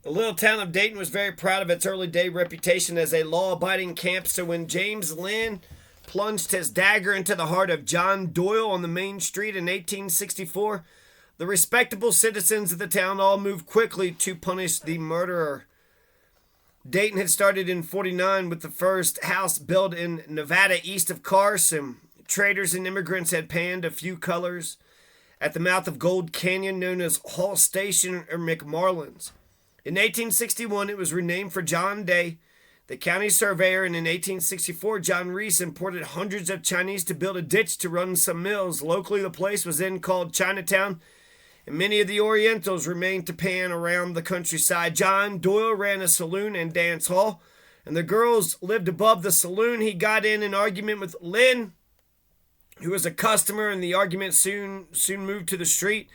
The little town of Dayton was very proud of its early day reputation as a law-abiding camp, so when James Linn plunged his dagger into the heart of John Doyle on the main street in 1864, the respectable citizens of the town all moved quickly to punish the murderer. Dayton had started in 49 with the first house built in Nevada east of Carson. Traders and immigrants had panned a few colors at the mouth of Gold Canyon known as Hall Station or McMarlin's. In 1861, it was renamed for John Day, the county surveyor, and in 1864, John Reese imported hundreds of Chinese to build a ditch to run some mills. Locally, the place was then called Chinatown, and many of the Orientals remained to pan around the countryside. John Doyle ran a saloon and dance hall, and the girls lived above the saloon. He got in an argument with Linn, who was a customer, and the argument soon moved to the street.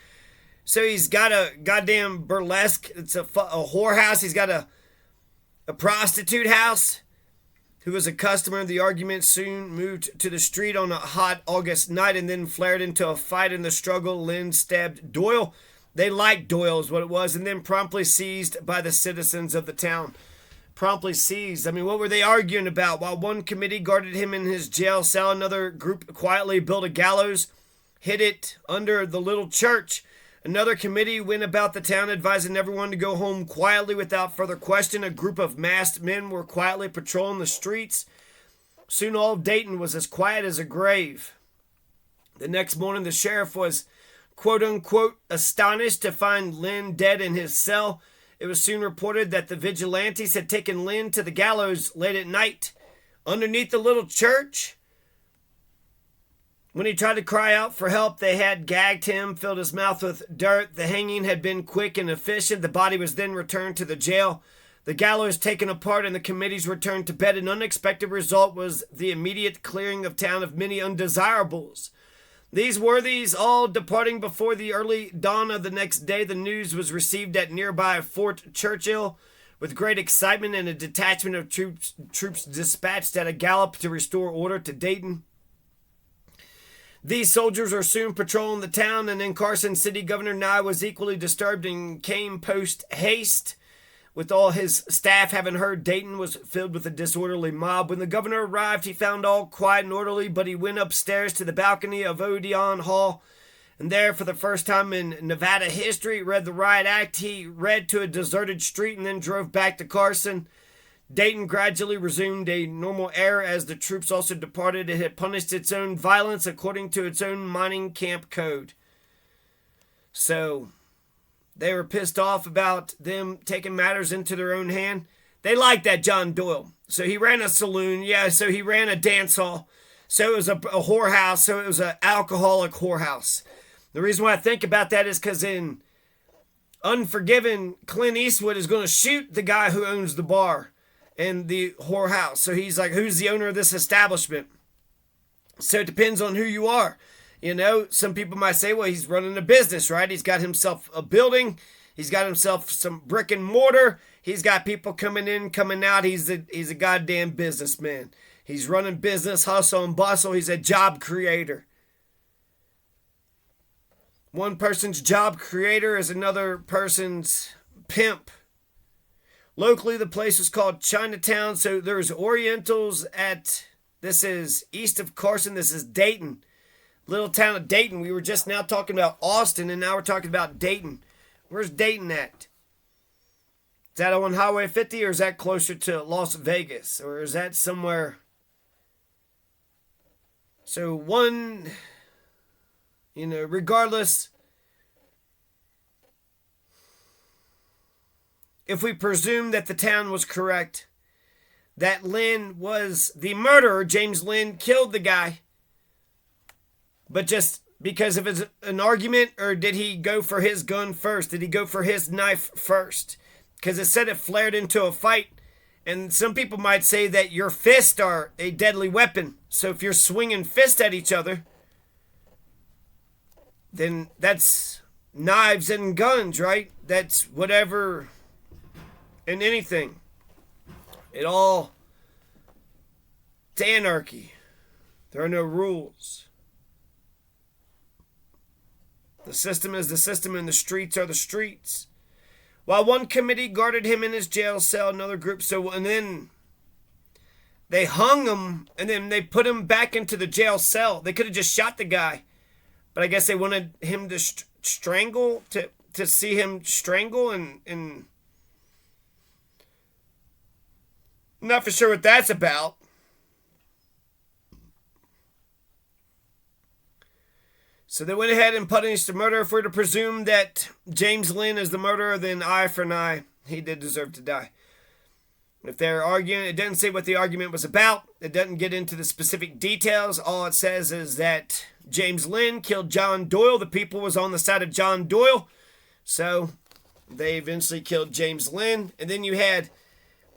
So he's got a goddamn burlesque. It's a whorehouse. He's got a prostitute house who was a customer. The argument soon moved to the street on a hot August night and then flared into a fight. In the struggle, Linn stabbed Doyle. They liked Doyle is what it was, and then promptly seized by the citizens of the town. Promptly seized. I mean, what were they arguing about? While one committee guarded him in his jail cell, another group quietly built a gallows, hid it under the little church. Another committee went about the town advising everyone to go home quietly without further question. A group of masked men were quietly patrolling the streets. Soon all of Dayton was as quiet as a grave. The next morning, the sheriff was, quote-unquote, astonished to find Linn dead in his cell. It was soon reported that the vigilantes had taken Linn to the gallows late at night underneath the little church. When he tried to cry out for help, they had gagged him, filled his mouth with dirt. The hanging had been quick and efficient. The body was then returned to the jail. The gallows taken apart and the committees returned to bed. An unexpected result was the immediate clearing of town of many undesirables. These worthies all departing before the early dawn of the next day, the news was received at nearby Fort Churchill with great excitement, and a detachment of troops dispatched at a gallop to restore order to Dayton. These soldiers were soon patrolling the town, and then Carson City Governor Nye was equally disturbed and came post haste, with all his staff having heard Dayton was filled with a disorderly mob. When the governor arrived, he found all quiet and orderly, but he went upstairs to the balcony of Odeon Hall, and there, for the first time in Nevada history, read the riot act. He read to a deserted street and then drove back to Carson. Dayton gradually resumed a normal era as the troops also departed. It had punished its own violence according to its own mining camp code. So they were pissed off about them taking matters into their own hand. They liked that John Doyle. So he ran a saloon. Yeah, so he ran a dance hall. So it was a whorehouse. So it was an alcoholic whorehouse. The reason why I think about that is because in Unforgiven, Clint Eastwood is going to shoot the guy who owns the bar and the whorehouse. So he's like, who's the owner of this establishment? So it depends on who you are. You know, some people might say, well, he's running a business, right? He's got himself a building. He's got himself some brick and mortar. He's got people coming in, coming out. He's a goddamn businessman. He's running business, hustle and bustle. He's a job creator. One person's job creator is another person's pimp. Locally, the place was called Chinatown, so there's Orientals this is east of Carson, this is Dayton. Little town of Dayton. We were just now talking about Austin, and now we're talking about Dayton. Where's Dayton at? Is that on Highway 50, or is that closer to Las Vegas? Or is that somewhere? So regardless, if we presume that the town was correct, that Linn was the murderer, James Linn killed the guy, but just because of an argument, or did he go for his gun first? Did he go for his knife first? Because it said it flared into a fight, and some people might say that your fists are a deadly weapon. So if you're swinging fists at each other, then that's knives and guns, right? That's whatever and anything. It's anarchy. There are no rules. The system is the system, and the streets are the streets. While one committee guarded him in his jail cell, another group. And then they hung him, and then they put him back into the jail cell. They could have just shot the guy, but I guess they wanted him to strangle, to see him strangle, and not for sure what that's about. So they went ahead and punished the murderer. If we're to presume that James Linn is the murderer, then eye for an eye. He did deserve to die. If they're arguing, it doesn't say what the argument was about. It doesn't get into the specific details. All it says is that James Linn killed John Doyle. The people was on the side of John Doyle. So they eventually killed James Linn. And then you had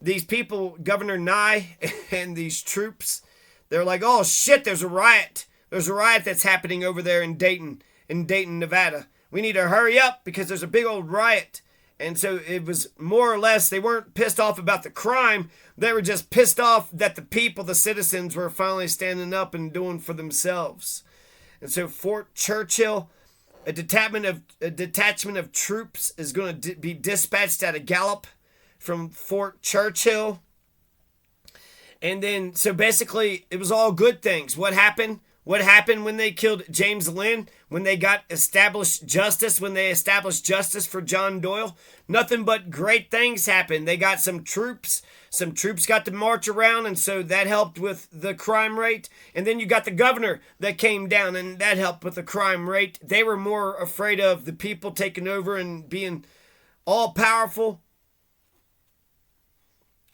these people, Governor Nye and these troops. They're like, oh shit, there's a riot. There's a riot that's happening over there in Dayton, Nevada. We need to hurry up because there's a big old riot. And so it was more or less, they weren't pissed off about the crime. They were just pissed off that the people, the citizens, were finally standing up and doing for themselves. And so Fort Churchill, a detachment of troops is going to be dispatched out of Gallup from Fort Churchill. And then, so basically, it was all good things. What happened? What happened when they killed James Linn? When they got established justice? When they established justice for John Doyle? Nothing but great things happened. They got some troops. Some troops got to march around, and so that helped with the crime rate. And then you got the governor that came down, and that helped with the crime rate. They were more afraid of the people taking over and being all-powerful.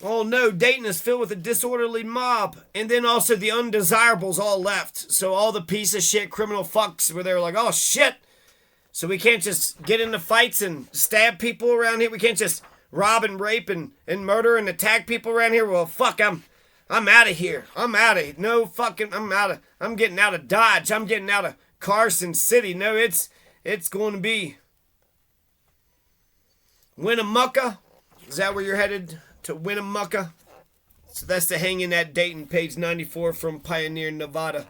Oh no, Dayton is filled with a disorderly mob. And then also the undesirables all left. So all the piece of shit criminal fucks were there like, oh shit. So we can't just get into fights and stab people around here. We can't just rob and rape and murder and attack people around here. Well, fuck, I'm out of here. I'm out of here. No fucking, I'm getting out of Dodge. I'm getting out of Carson City. No, it's going to be Winnemucca. Is that where you're headed? To Winnemucca. So that's the hanging at Dayton, page 94 from Pioneer, Nevada.